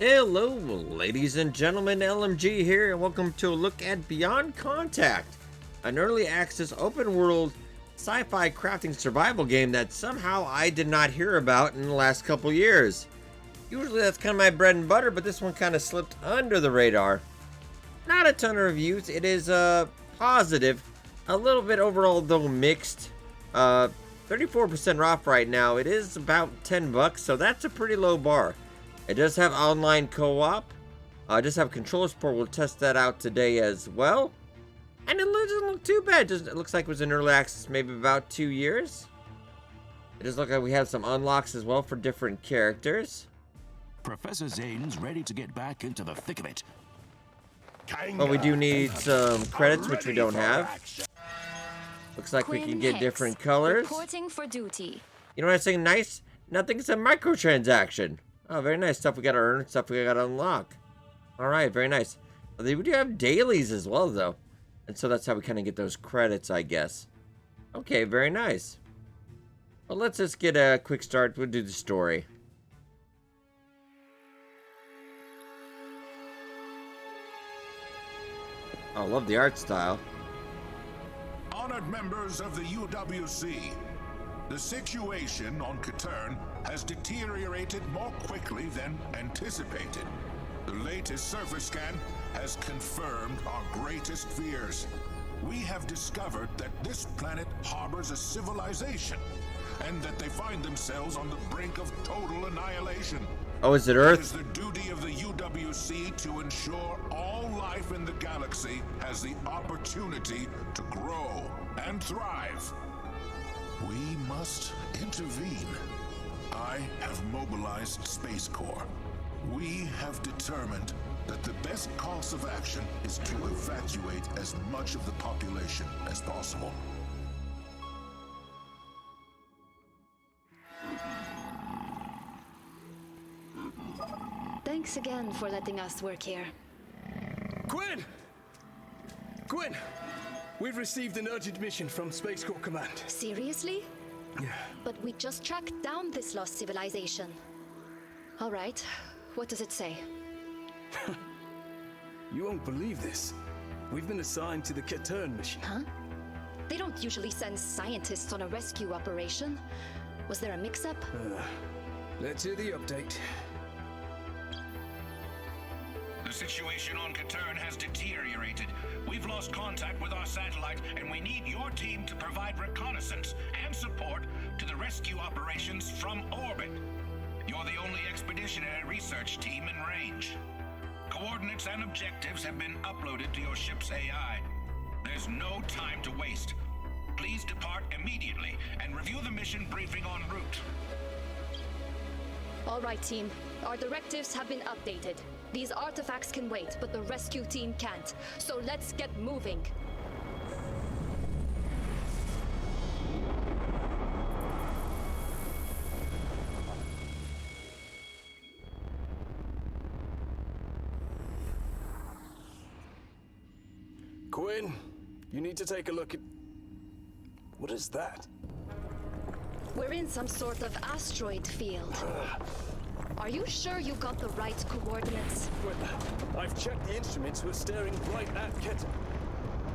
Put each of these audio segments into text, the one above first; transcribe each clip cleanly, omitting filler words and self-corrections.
Hello, ladies and gentlemen, LMG here, and welcome to a look at Beyond Contact, an early access open world sci-fi crafting survival game that somehow I did not hear about in the last couple years. Usually that's kind of my bread and butter, but this one kind of slipped under the radar. Not a ton of reviews. It is positive, a little bit overall though mixed. 34% off right now. It is about $10, so that's a pretty low bar. It does have online co-op. I just have controller support. We'll test that out today as well. And it doesn't look too bad. It looks like it was in early access maybe about 2 years. It does look like we have some unlocks as well for different characters. Professor Zane's ready to get back into the thick of it. But we do need some credits, which we don't have. Looks like we can get different colors. Reporting for duty. You know what I'm saying? Nice. Nothing's a microtransaction. Oh, very nice. Stuff we gotta earn, stuff we gotta unlock. Alright, very nice. We do have dailies as well, though. And so that's how we kind of get those credits, I guess. Okay, very nice. Well, let's just get a quick start. We'll do the story. Oh, I love the art style. Honored members of the UWC, the situation on Catern has deteriorated more quickly than anticipated. The latest surface scan has confirmed our greatest fears. We have discovered that this planet harbors a civilization, and that they find themselves on the brink of total annihilation. Oh, is it It Earth? is the duty of the UWC to ensure all life in the galaxy has the opportunity to grow and thrive. We must intervene. I have mobilized Space Corps. We have determined that the best course of action is to evacuate as much of the population as possible. Thanks again for letting us work here. Quinn! Quinn! We've received an urgent mission from Space Corps Command. Seriously? Yeah. But we just tracked down this lost civilization. All right. What does it say? You won't believe this. We've been assigned to the Catern mission. Huh? They don't usually send scientists on a rescue operation. Was there a mix-up? Let's hear the update. The situation on Catern has deteriorated. We've lost contact with our satellite, and we need your team to provide reconnaissance and support to the rescue operations from orbit. You're the only expeditionary research team in range. Coordinates and objectives have been uploaded to your ship's AI. There's no time to waste. Please depart immediately and review the mission briefing en route. All right, team. Our directives have been updated. These artifacts can wait, but the rescue team can't. So let's get moving. Quinn, you need to take a look at... What is that? We're in some sort of asteroid field. Are you sure you got the right coordinates? Quinn, I've checked the instruments. We're staring right at Catern.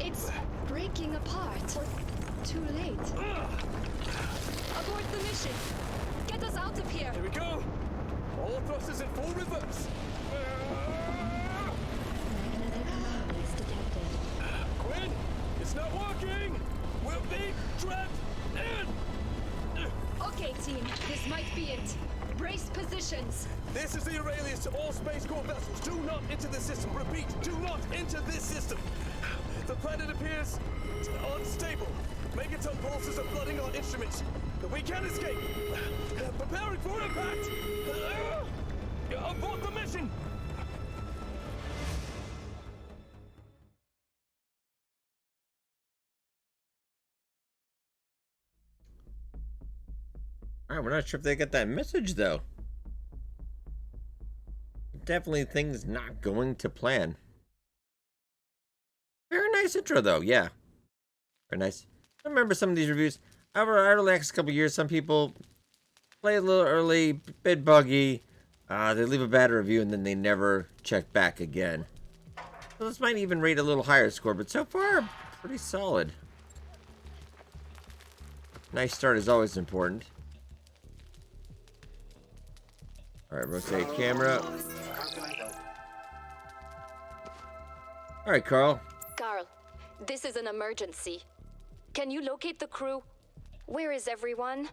It's breaking apart. Too late. Abort the mission. Get us out of here. Here we go. All thrusters in full reverse. Quinn, it's not working. We'll be trapped in. Okay, team. This might be it. Brace positions. This is the Aurelius to all Space Corps vessels. Do not enter the system. Repeat, do not enter this system. The planet appears unstable. Megaton pulses are flooding our instruments. We can't escape. Preparing for impact. Abort the mission. Alright, we're not sure if they got that message, though. Definitely things not going to plan. Very nice intro, though, yeah. Very nice. I remember some of these reviews. Over our last couple years, some people play a little early, bit buggy. They leave a bad review and then they never check back again. So this might even rate a little higher score, but so far, pretty solid. Nice start is always important. Alright, rotate camera. Alright, Carl. Carl, this is an emergency. Can you locate the crew? Where is everyone?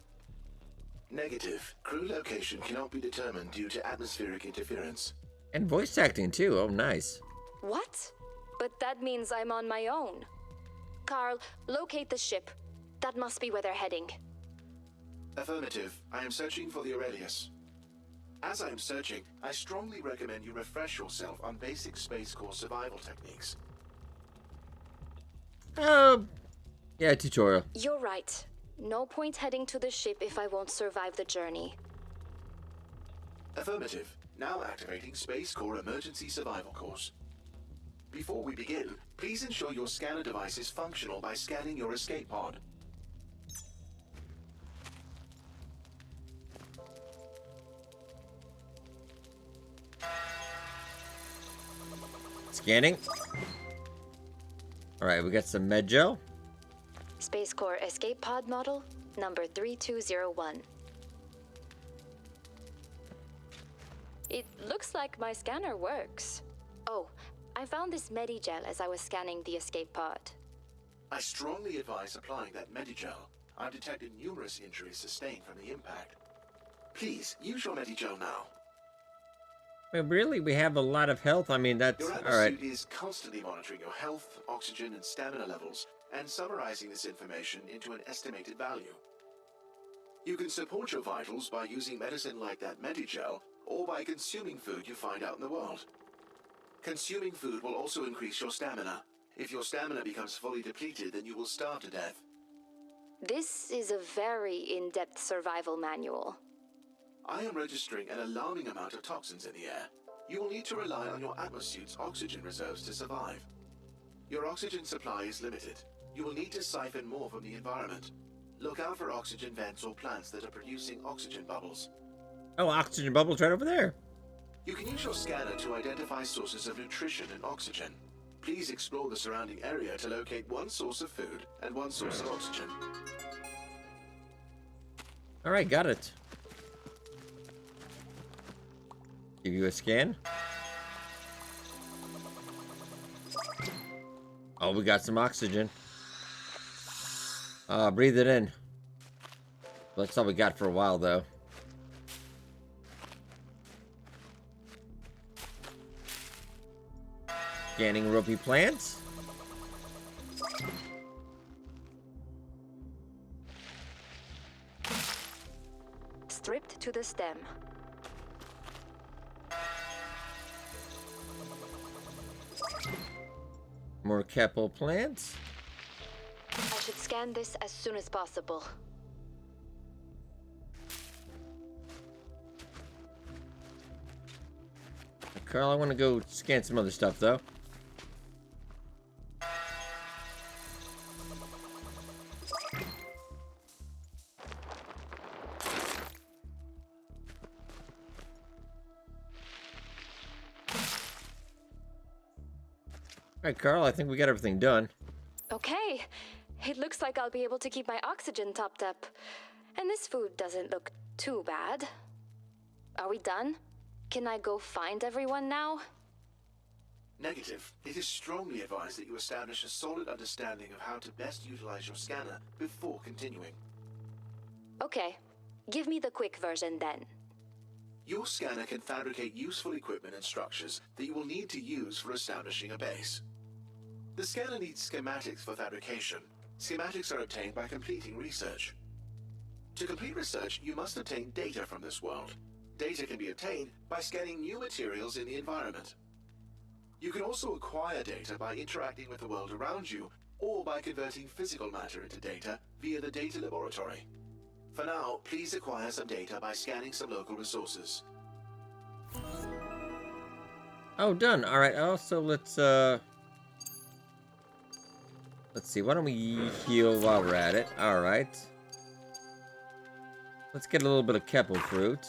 Negative. Crew location cannot be determined due to atmospheric interference. And voice acting too, oh nice. What? But that means I'm on my own. Carl, locate the ship. That must be where they're heading. Affirmative. I am searching for the Aurelius. As I am searching, I strongly recommend you refresh yourself on basic Space Corps survival techniques. Yeah, tutorial. You're right. No point heading to the ship if I won't survive the journey. Affirmative. Now activating Space Corps Emergency Survival Course. Before we begin, please ensure your scanner device is functional by scanning your escape pod. Scanning. Alright, we got some med gel. Space Corps escape pod model, number 3201. It looks like my scanner works. Oh, I found this Medigel as I was scanning the escape pod. I strongly advise applying that Medigel. I've detected numerous injuries sustained from the impact. Please, use your Medigel now. Well, really, we have a lot of health. I mean, that's Your alright. atmosuit is constantly monitoring your health, oxygen, and stamina levels, and summarizing this information into an estimated value. You can support your vitals by using medicine like that Medigel, or by consuming food you find out in the world. Consuming food will also increase your stamina. If your stamina becomes fully depleted, then you will starve to death. This is a very in-depth survival manual. I am registering an alarming amount of toxins in the air. You will need to rely on your atmosuit's oxygen reserves to survive. Your oxygen supply is limited. You will need to siphon more from the environment. Look out for oxygen vents or plants that are producing oxygen bubbles. Oh, oxygen bubbles right over there. You can use your scanner to identify sources of nutrition and oxygen. Please explore the surrounding area to locate one source of food and one source of oxygen. Alright, got it. Give you a scan. Oh, we got some oxygen. Breathe it in. That's all we got for a while, though. Scanning ropey plants. Stripped to the stem. More Keppel plants. I should scan this as soon as possible. Carl, I want to go scan some other stuff, though. Alright, Carl, I think we got everything done. Okay, it looks like I'll be able to keep my oxygen topped up. And this food doesn't look too bad. Are we done? Can I go find everyone now? Negative. It is strongly advised that you establish a solid understanding of how to best utilize your scanner before continuing. Okay, give me the quick version then. Your scanner can fabricate useful equipment and structures that you will need to use for establishing a base. The scanner needs schematics for fabrication. Schematics are obtained by completing research. To complete research, you must obtain data from this world. Data can be obtained by scanning new materials in the environment. You can also acquire data by interacting with the world around you, or by converting physical matter into data via the data laboratory. For now, please acquire some data by scanning some local resources. Oh, done. Alright, also let's see, why don't we heal while we're at it? Alright. Let's get a little bit of Keppel fruit.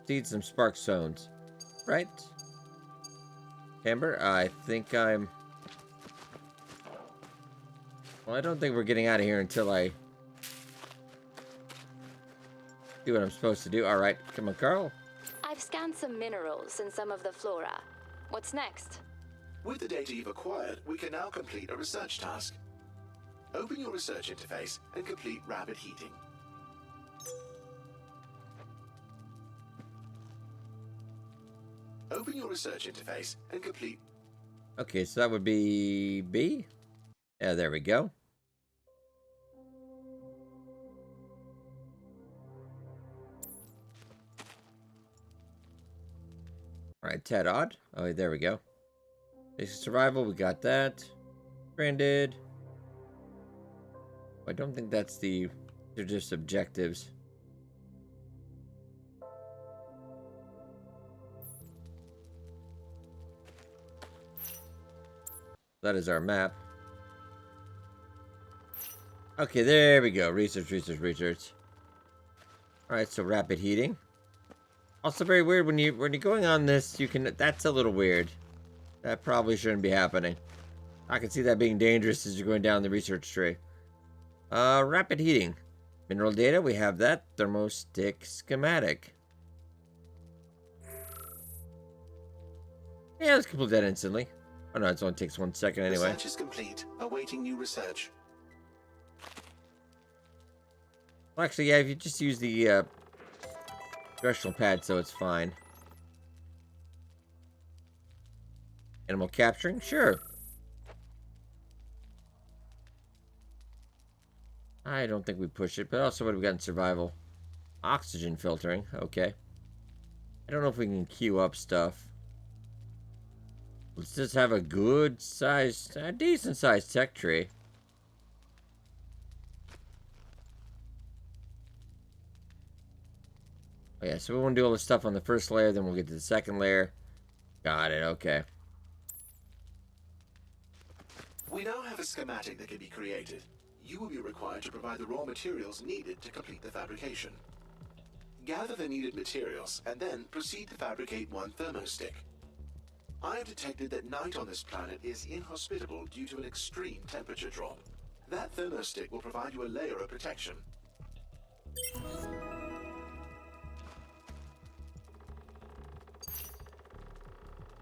Need some spark zones. Right? Amber, I think I'm... Well, I don't think we're getting out of here until I do what I'm supposed to do. Alright, come on, Carl. I've scanned some minerals and some of the flora. What's next? With the data you've acquired, we can now complete a research task. Open your research interface and complete rapid heating. Open your research interface and complete... Okay, so that would be B? Yeah, there we go. Alright, Tad Odd. Oh, there we go. Basic survival, we got that. Branded. I don't think that's the... They're just objectives. That is our map. Okay, there we go. Research, research, research. Alright, so rapid heating. Also very weird when you're going on this, you can... That's a little weird. That probably shouldn't be happening. I can see that being dangerous as you're going down the research tree. Rapid heating. Mineral data, we have that. Thermostick schematic. Yeah, let's complete that instantly. Oh no, it only takes 1 second anyway. Research is complete. Awaiting new research. Well, actually, yeah, if you just use the directional pad, so it's fine. Animal capturing? Sure. I don't think we push it, but also what have we got in survival? Oxygen filtering, okay. I don't know if we can queue up stuff. Let's just have a good sized, a decent sized tech tree. Oh yeah, so we want to do all the stuff on the first layer, then we'll get to the second layer. Got it, okay. We now have a schematic that can be created. You will be required to provide the raw materials needed to complete the fabrication. Gather the needed materials, and then proceed to fabricate one thermostick. I have detected that night on this planet is inhospitable due to an extreme temperature drop. That thermostick will provide you a layer of protection.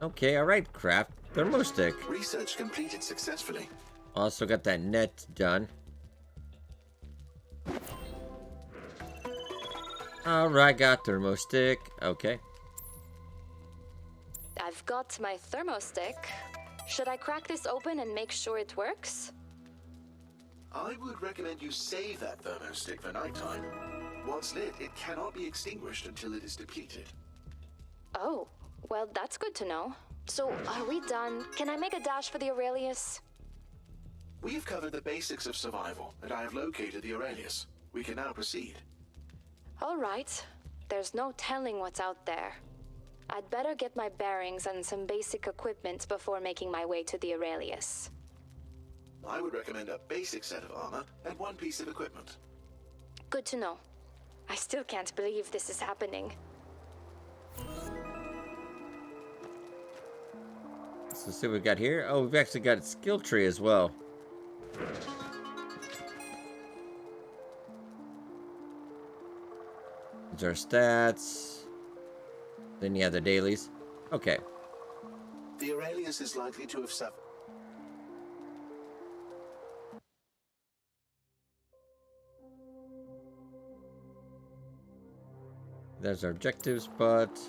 Okay, alright, craft thermostick. Research completed successfully. Also got that net done. Alright, got thermostick. Okay. I've got my thermostick. Should I crack this open and make sure it works? I would recommend you save that thermostick for nighttime. Once lit, it cannot be extinguished until it is depleted. Oh, well, that's good to know. So, are we done? Can I make a dash for the Aurelius? We have covered the basics of survival, and I have located the Aurelius. We can now proceed. All right. There's no telling what's out there. I'd better get my bearings and some basic equipment before making my way to the Aurelius. I would recommend a basic set of armor and one piece of equipment. Good to know. I still can't believe this is happening. So let's see what we got here. Oh, we've actually got a skill tree as well. These are stats. Then yeah, the dailies. Okay. The Aurelius is likely to have suffered. There's our objectives, but...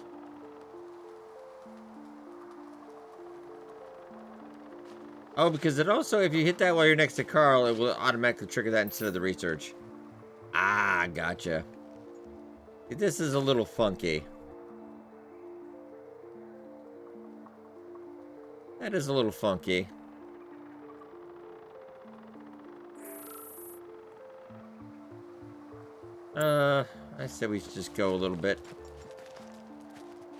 Oh, because it also, if you hit that while you're next to Carl, it will automatically trigger that instead of the research. Ah, gotcha. This is a little funky. That is a little funky. I said we should just go a little bit.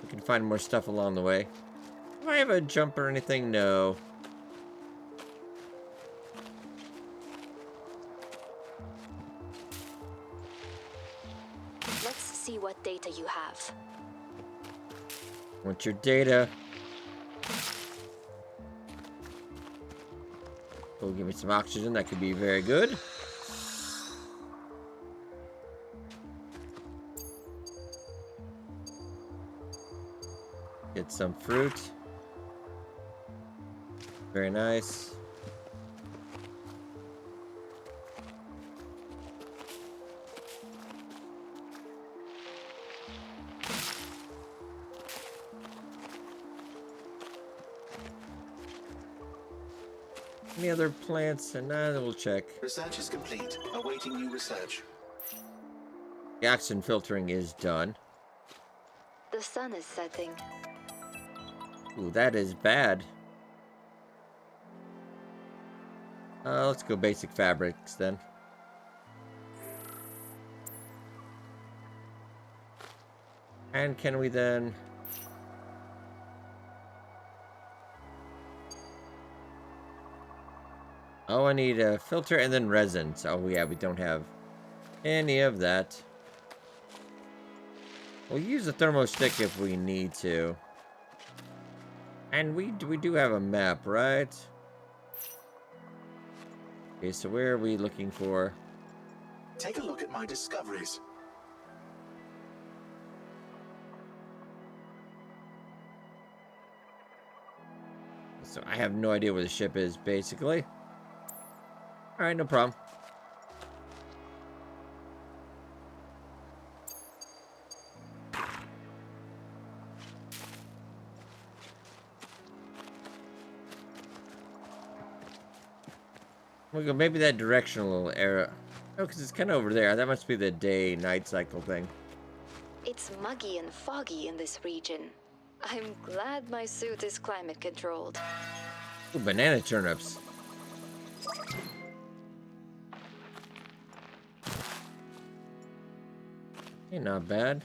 We can find more stuff along the way. Do I have a jump or anything? No. Let's see what data you have. Want your data. Oh, give me some oxygen. That could be very good. Get some fruit. Very nice. Any other plants? And we'll check. Research is complete. Awaiting new research. The oxygen filtering is done. The sun is setting. Ooh, that is bad. Let's go basic fabrics then. And can we then... Oh, I need a filter and then resin. So, oh yeah, we don't have any of that. We'll use a thermostick if we need to. And we do have a map, right? Okay, so where are we looking for? Take a look at my discoveries. So I have no idea where the ship is, basically. Alright, no problem. We'll go maybe that directional arrow. Oh, because it's kind of over there. That must be the day-night cycle thing. It's muggy and foggy in this region. I'm glad my suit is climate controlled. Ooh, banana turnips. Hey, not bad.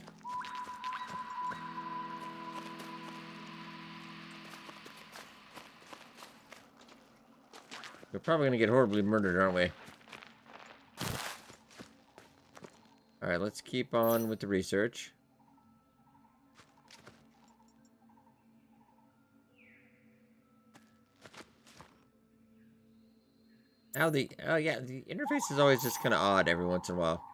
We're probably gonna get horribly murdered, aren't we? Alright, let's keep on with the research. Now the interface is always just kind of odd every once in a while.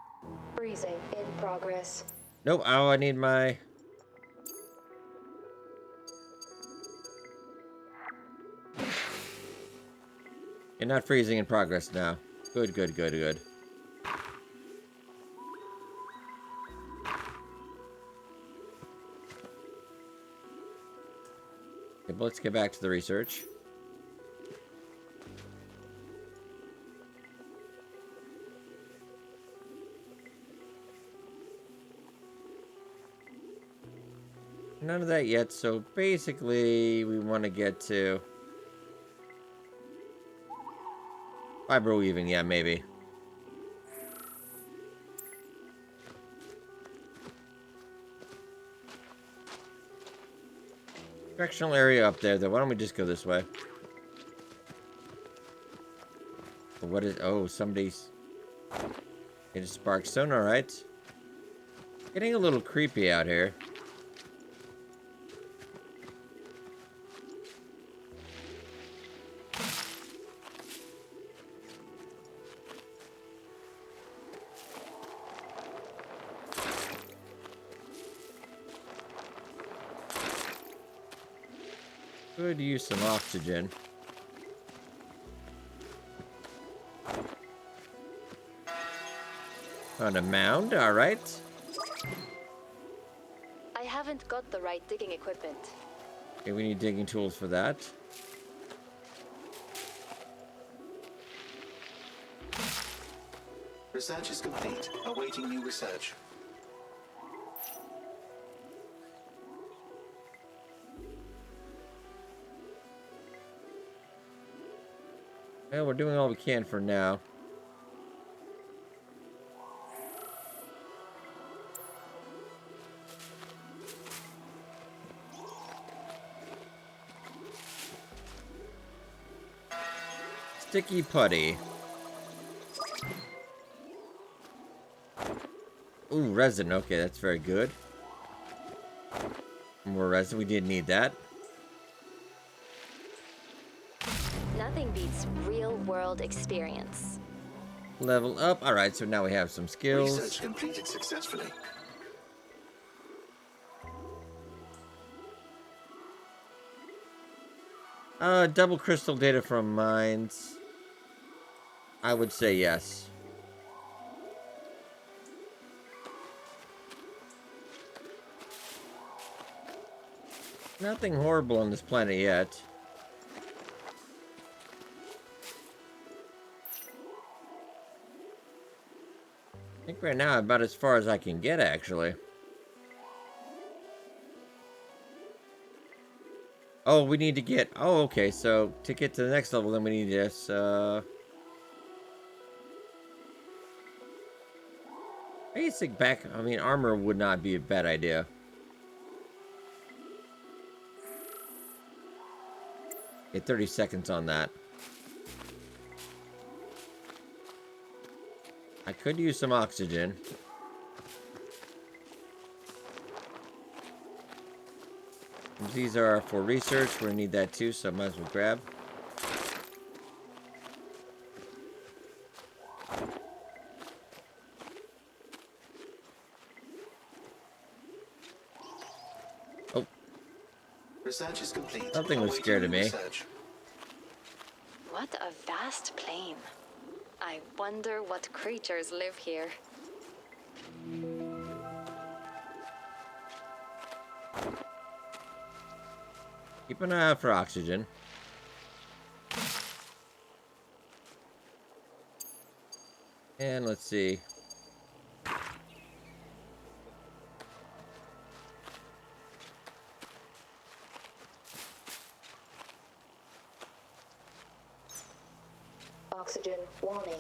Freezing in progress. Nope, oh, I need my... You're not freezing in progress now. Good, good, good, good. Okay, but let's get back to the research. None of that yet, so basically we want to get to fiber weaving, yeah, maybe. Directional area up there, though. Why don't we just go this way? What is... Oh, somebody's... It is Sparkstone, alright. Getting a little creepy out here. Could use some oxygen. On a mound, alright. I haven't got the right digging equipment. Okay, we need digging tools for that. Research is complete. Awaiting new research. Well, we're doing all we can for now. Sticky putty. Ooh, resin. Okay, that's very good. More resin. We didn't need that. Nothing beats real-world experience. Level up. Alright, so now we have some skills. Research completed successfully. Double crystal data from mines. I would say yes. Nothing horrible on this planet yet. I think right now about as far as I can get, actually. Oh, we need to get... Oh, okay, so to get to the next level, then we need this, I guess think back... I mean, armor would not be a bad idea. Get 30 seconds on that. I could use some oxygen. These are for research. We're gonna need that too, so I might as well grab. Oh. Research is complete. Something was scared of me. Research. What a vast plain. I wonder what creatures live here. Keep an eye out for oxygen. And let's see. Oxygen warning.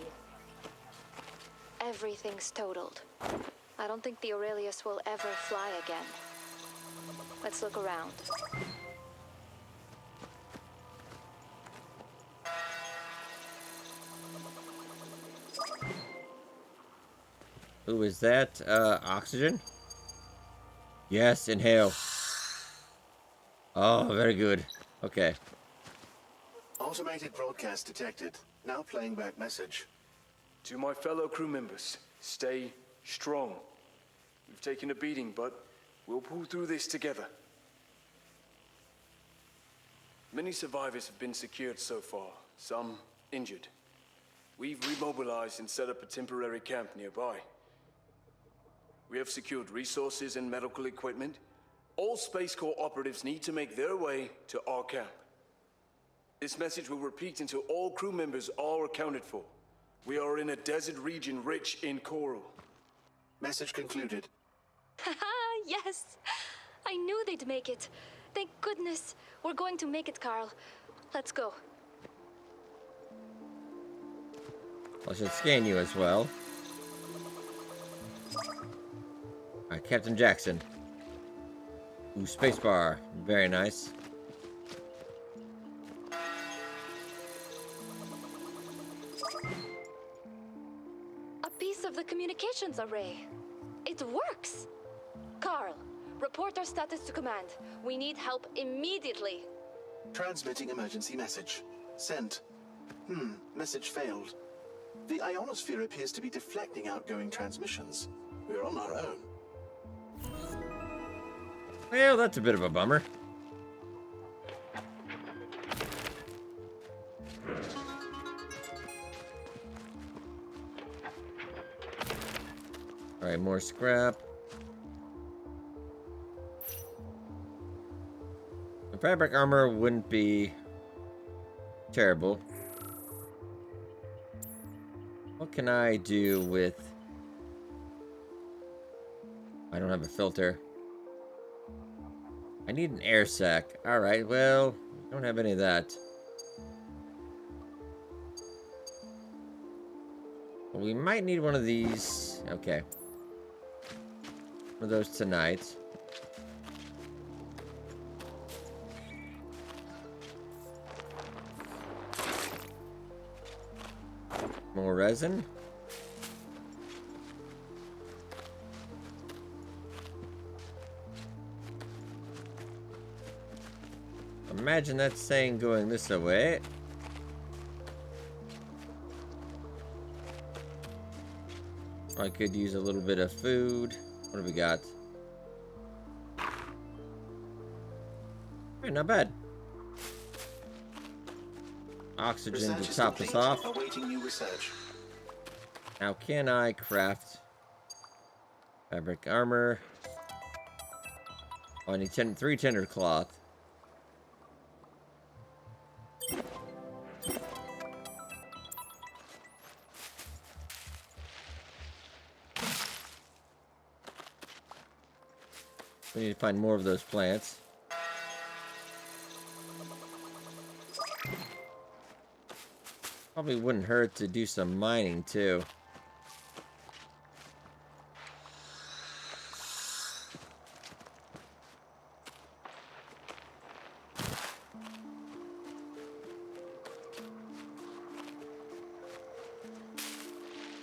Everything's totaled. I don't think the Aurelius will ever fly again. Let's look around. Ooh, is that oxygen? Yes, inhale. Oh, very good. Okay. Automated broadcast detected. Now playing back message. To my fellow crew members, stay strong. We've taken a beating, but we'll pull through this together. Many survivors have been secured so far, some injured. We've remobilized and set up a temporary camp nearby. We have secured resources and medical equipment. All Space Corps operatives need to make their way to our camp. This message will repeat until all crew members are accounted for. We are in a desert region rich in coral. Message concluded. Haha, yes! I knew they'd make it. Thank goodness. We're going to make it, Carl. Let's go. I should scan you as well. Alright, Captain Jackson. Ooh, spacebar. Very nice. A piece of the communications array. It works! Carl, report our status to command. We need help immediately. Transmitting emergency message. Sent. Message failed. The ionosphere appears to be deflecting outgoing transmissions. We're on our own. Well, that's a bit of a bummer. Alright, more scrap. The fabric armor wouldn't be terrible. What can I do with... I don't have a filter. I need an air sac. Alright, well, don't have any of that. Well, we might need one of these. Okay. One of those tonight. More resin. Imagine that saying going this way. I could use a little bit of food. What have we got? Alright, not bad. Oxygen to top us off. Awaiting new research. Now can I craft fabric armor? Oh, I need 3 tender cloth. We need to find more of those plants. Probably wouldn't hurt to do some mining too.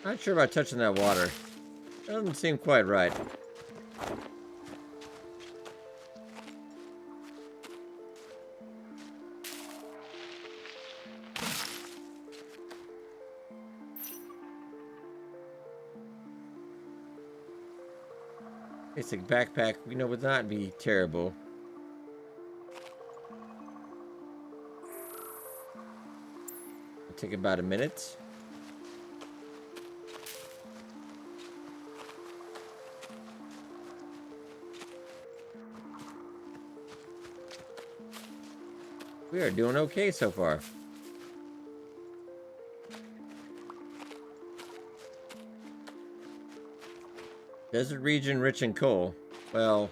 Not sure about touching that water. Doesn't seem quite right. Basic backpack, we know, would not be terrible. It'll take about a minute. We are doing okay so far. Desert region rich in coal. Well,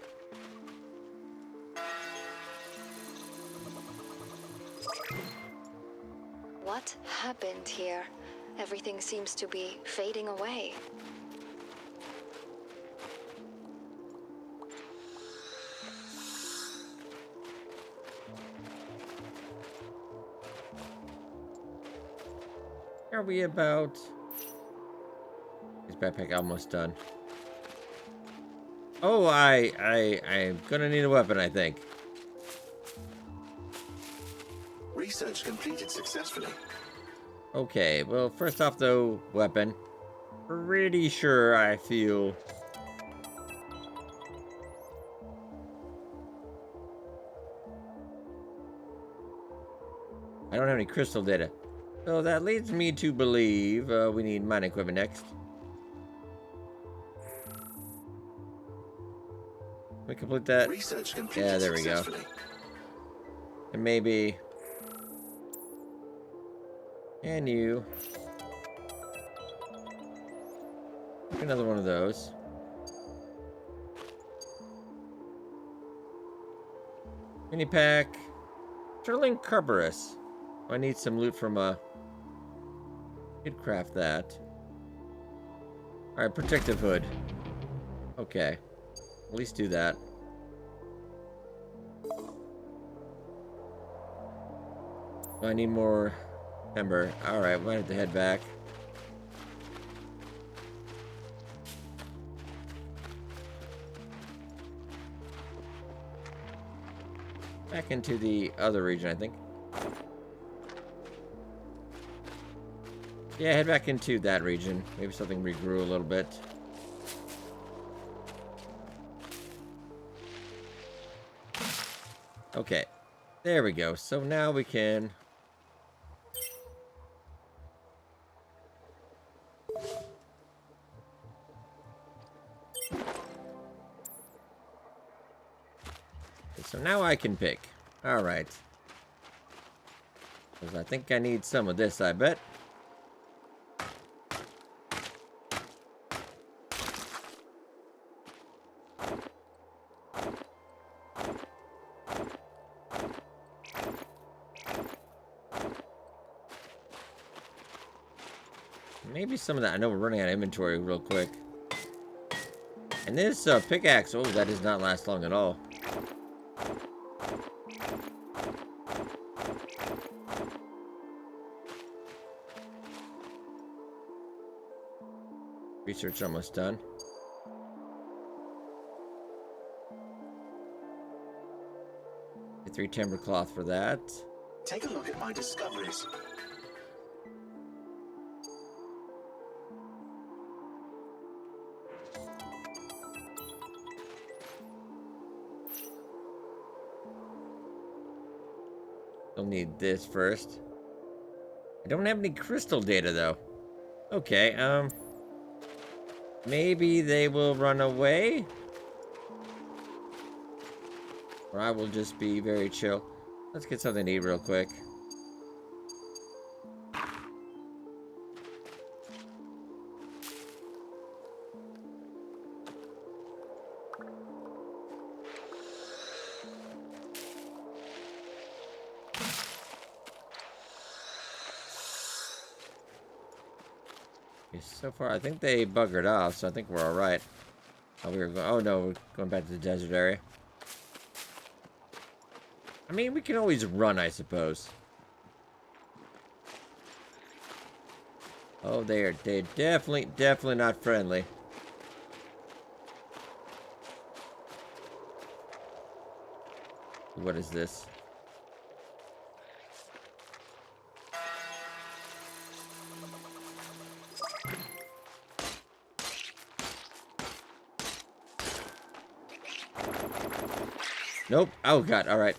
What happened here? Everything seems to be fading away. are we about? This backpack almost done. Oh, I'm gonna need a weapon, I think. Research completed successfully. Okay, well, first off, though, weapon. Pretty sure I feel... I don't have any crystal data. So that leads me to believe we need mining equipment next. Can we complete that? Research completed Yeah, there we go. successfully. And maybe... And you. Another one of those. Mini pack. Sterling Carburus. I need some loot from could craft that. Alright, protective hood. Okay. At least do that. I need more timber. Alright, we might have to head back. Back into the other region, I think. Yeah, head back into that region. Maybe something regrew a little bit. Okay. There we go. So now we can... So now I can pick. Alright. Because I think I need some of this, I bet. Maybe some of that. I know we're running out of inventory real quick. And this pickaxe, oh, that does not last long at all. Research almost done. Get 3 timber cloth for that. Take a look at my discoveries. We'll need this first. I don't have any crystal data though. Okay, maybe they will run away? Or I will just be very chill. Let's get something to eat real quick. Okay, so far, I think they buggered off, so I think we're alright. Oh, oh no, we're going back to the desert area. I mean, we can always run, I suppose. Oh, they're definitely not friendly. What is this? Nope. Oh god, alright.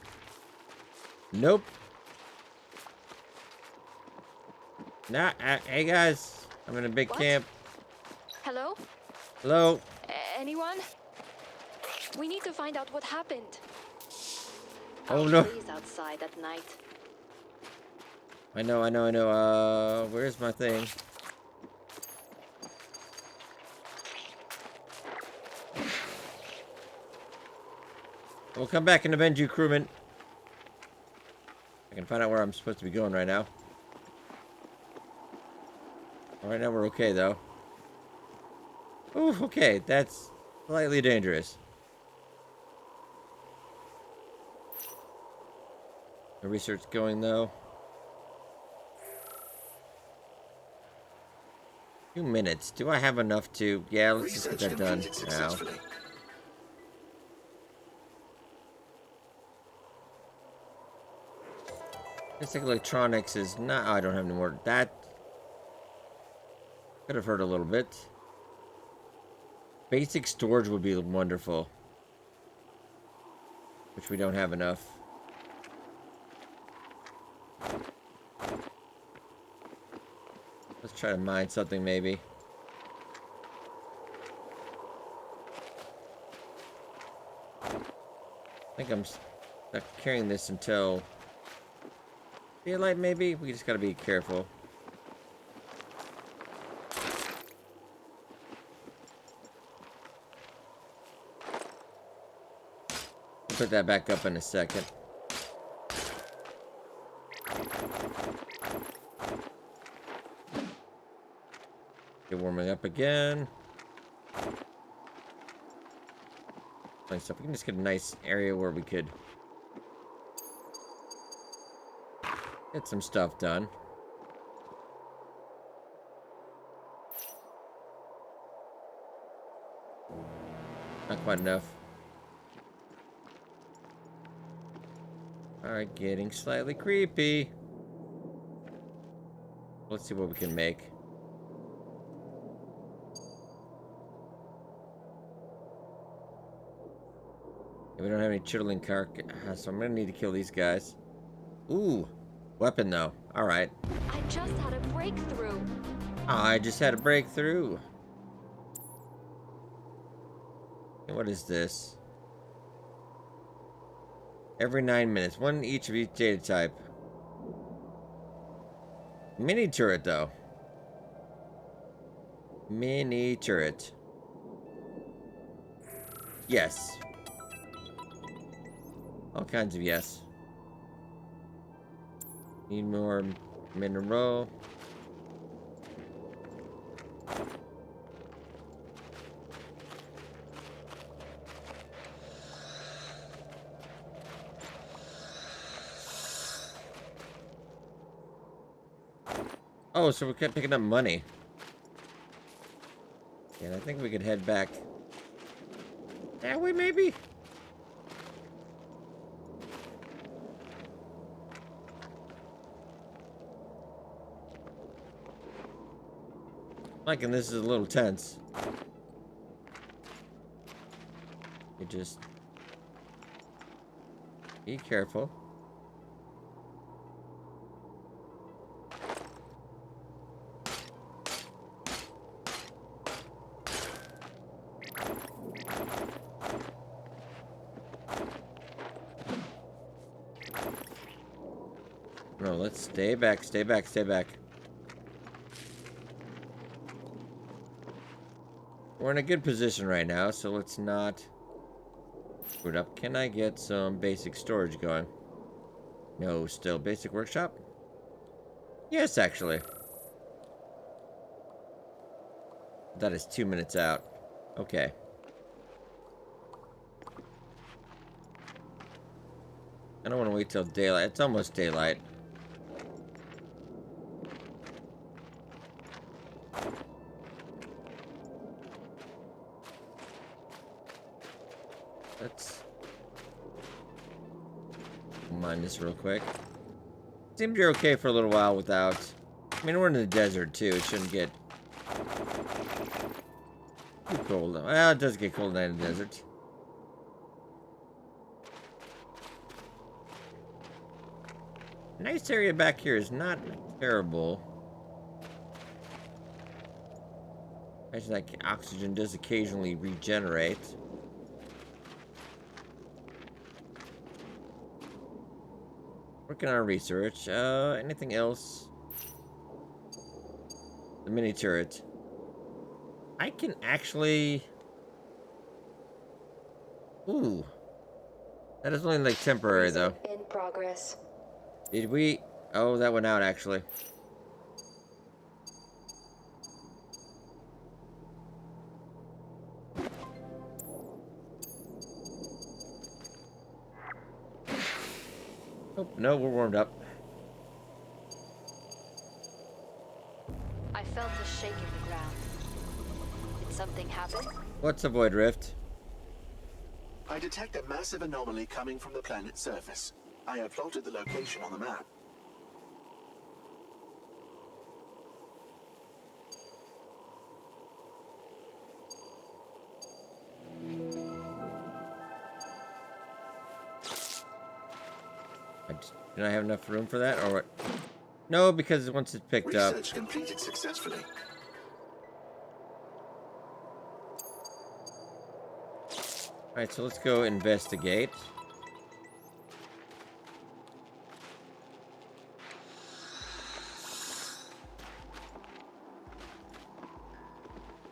Nope. Nah, hey guys. I'm in a big What? camp. Hello? Hello? Anyone? We need to find out what happened. Oh It no. freezes outside at night. I know. Where's my thing? We'll come back and avenge you, crewman. I can find out where I'm supposed to be going right now. Right now we're okay, though. Ooh, okay. That's slightly dangerous. The research going, though. 2 minutes. Do I have enough to... Yeah, let's just get that done now. Basic electronics is not... Oh, I don't have any more. That could have hurt a little bit. Basic storage would be wonderful. Which we don't have enough. Let's try to mine something, maybe. I think I'm stuck carrying this until... daylight, maybe? We just gotta be careful. Put that back up in a second. Get warming up again. Nice stuff. We can just get a nice area where we could get some stuff done. Not quite enough. Alright, getting slightly creepy. Let's see what we can make. We don't have any chittering carcass, so I'm gonna need to kill these guys. Ooh, weapon though. Alright. I just had a breakthrough. I just had a breakthrough. What is this? Every 9 minutes. One each of each data type. Mini turret, though. Mini turret. Yes. All kinds of yes. Need more mineral. Oh, so we kept picking up money. And I think we could head back that way, maybe? Liking this is a little tense. You just be careful. No, let's stay back, stay back, stay back. We're in a good position right now, so let's not screw it up. Can I get some basic storage going? No, still basic workshop? Yes, actually. That is 2 minutes out. Okay. I don't want to wait till daylight. It's almost daylight. Let's mine this real quick. Seems you're okay for a little while without... I mean, we're in the desert, too. It shouldn't get too cold. Well, it does get cold at night in the desert. Nice area back here is not terrible. Imagine that oxygen does occasionally regenerate. Working on research. Anything else? The mini turret. I can actually... Ooh. That is only like temporary though. In progress. Did we... Oh, that went out actually. Oh, no, we're warmed up. I felt a shake in the ground. Did something happen? What's a void rift? I detect a massive anomaly coming from the planet's surface. I have plotted the location on the map. Do I have enough room for that, or what? No, because once it's picked up... Research completed successfully. Alright, so let's go investigate.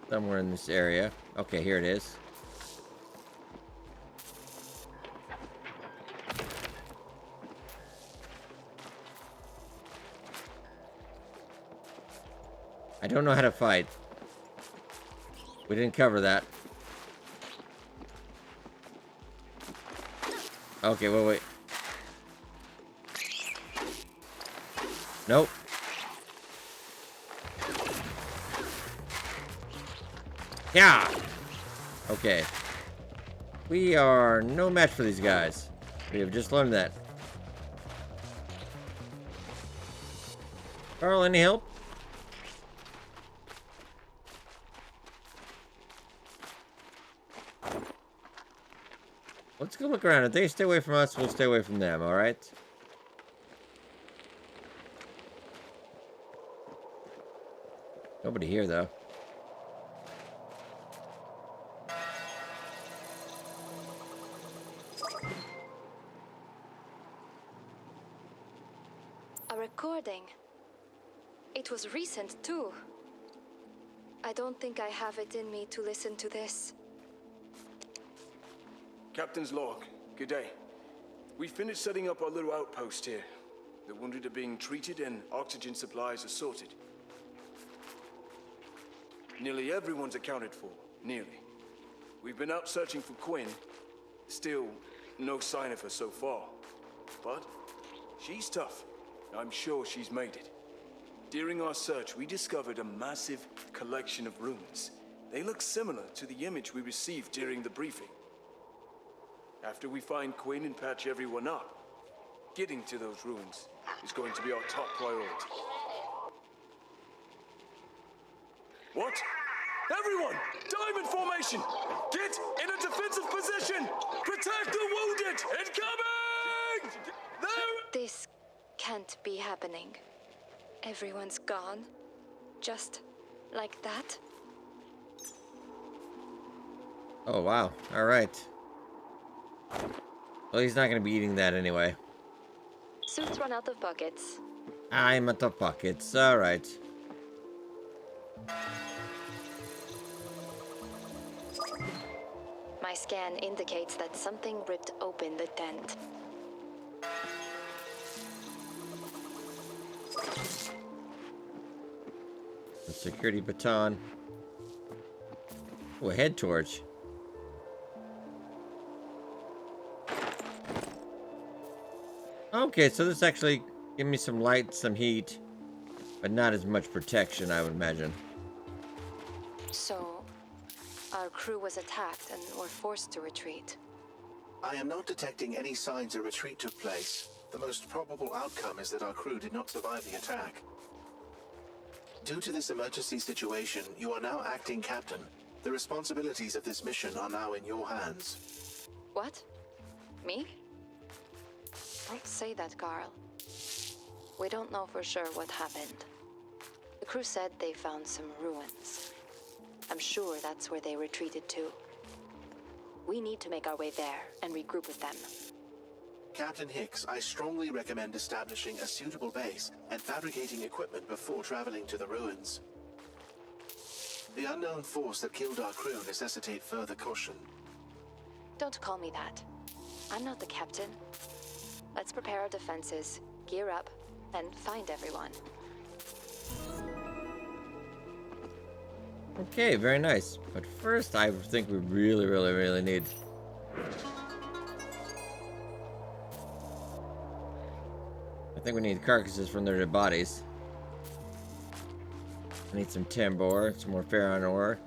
Somewhere in this area. Okay, here it is. I don't know how to fight. We didn't cover that. Okay, wait. Nope. Yeah. Okay. We are no match for these guys. We have just learned that. Carl, any help? Let's go look around. If they stay away from us, we'll stay away from them, alright? Nobody here, though. A recording. It was recent, too. I don't think I have it in me to listen to this. Captain's log. Good day. We finished setting up our little outpost here. The wounded are being treated and oxygen supplies are sorted. Nearly everyone's accounted for. Nearly. We've been out searching for Quinn. Still, no sign of her so far. But she's tough. I'm sure she's made it. During our search, we discovered a massive collection of ruins. They look similar to the image we received during the briefing. After we find Quinn and patch everyone up, getting to those ruins is going to be our top priority. What? Everyone! Diamond formation! Get in a defensive position! Protect the wounded! Incoming! There! This can't be happening. Everyone's gone. Just like that? Oh, wow. All right. Well, he's not going to be eating that anyway. Suits run out of buckets. I'm at the pockets. All right. My scan indicates that something ripped open the tent. The security baton. Oh, a head torch. Okay, so this actually give me some light, some heat, but not as much protection, I would imagine. So, our crew was attacked and were forced to retreat. I am not detecting any signs a retreat took place. The most probable outcome is that our crew did not survive the attack. Due to this emergency situation, you are now acting captain. The responsibilities of this mission are now in your hands. What? Me? Don't say that, Carl. We don't know for sure what happened. The crew said they found some ruins. I'm sure that's where they retreated to. We need to make our way there and regroup with them. Captain Hicks, I strongly recommend establishing a suitable base and fabricating equipment before traveling to the ruins. The unknown force that killed our crew necessitate further caution. Don't call me that. I'm not the captain. Let's prepare our defenses, gear up, and find everyone. Okay, very nice. But first, I think we really need... I think we need carcasses from their dead bodies. I need some timber, some more ferron ore.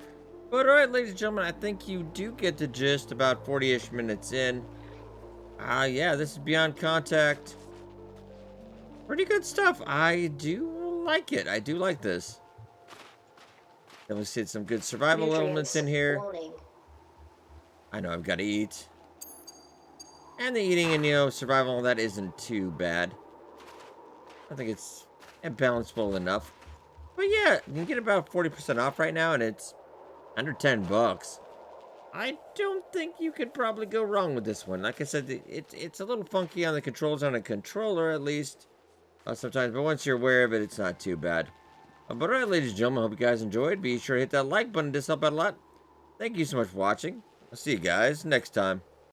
But alright, ladies and gentlemen, I think you do get the gist about 40-ish minutes in. Yeah, this is Beyond Contact. Pretty good stuff. I do like it. I do like this. Then we see some good survival elements in here. Warning. I know I've got to eat. And the eating and, you know, survival, that isn't too bad. I think it's balanceable enough. But yeah, you can get about 40% off right now, and it's under 10 bucks. I don't think you could probably go wrong with this one. Like I said, it's a little funky on the controls on a controller, at least. Sometimes, but once you're aware of it, it's not too bad. But alright, ladies and gentlemen, I hope you guys enjoyed. Be sure to hit that like button. This help out a lot. Thank you so much for watching. I'll see you guys next time.